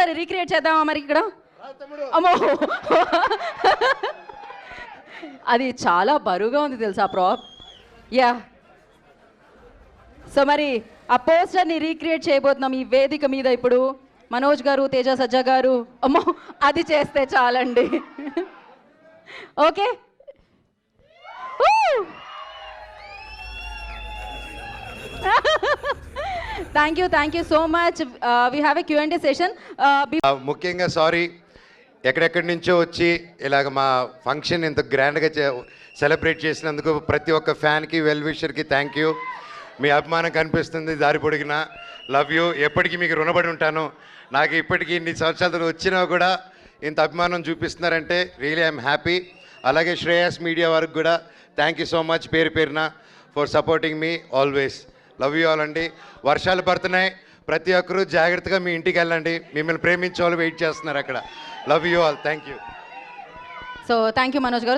ఒకసారి రీక్రియేట్ చేద్దామా మరి ఇక్కడ? అమ్మో అది చాలా బరువుగా ఉంది తెలుసా ప్రాప్. యా, సో మరి ఆ పోస్టర్ని రీక్రియేట్ చేయబోతున్నాం ఈ వేదిక మీద ఇప్పుడు. మనోజ్ గారు, తేజ సజ్జా గారు, అమ్మో అది చేస్తే చాలండి. Okay, thank you so much. We have a Q&A session. ముఖ్యంగా సారీ, ఎక్కడెక్కడి నుంచో వచ్చి ఇలాగ మా ఫంక్షన్ ఇంత గ్రాండ్గా సెలబ్రేట్ చేసినందుకు ప్రతి ఒక్క ఫ్యాన్కి, వెల్ విషర్కి థ్యాంక్ యూ. మీ అభిమానం కనిపిస్తుంది దారి పొడిగిన. Love you. ఎప్పటికీ మీకు రుణపడి ఉంటాను. నాకు ఇప్పటికీ ఇన్ని సంవత్సరాలు వచ్చినా కూడా ఇంత అభిమానం చూపిస్తున్నారంటే రియలీ ఐఎమ్ హ్యాపీ. అలాగే శ్రేయస్ మీడియా వరకు కూడా థ్యాంక్ యూ సో మచ్ పేరు పేరున for supporting me always. Love you all అండి. వర్షాలు పడుతున్నాయి, ప్రతి ఒక్కరూ జాగ్రత్తగా మీ ఇంటికి వెళ్ళండి. మిమ్మల్ని ప్రేమించే వాళ్ళు వెయిట్ చేస్తున్నారు అక్కడ. Love you all. Thank you. So thank you Manoj గారు.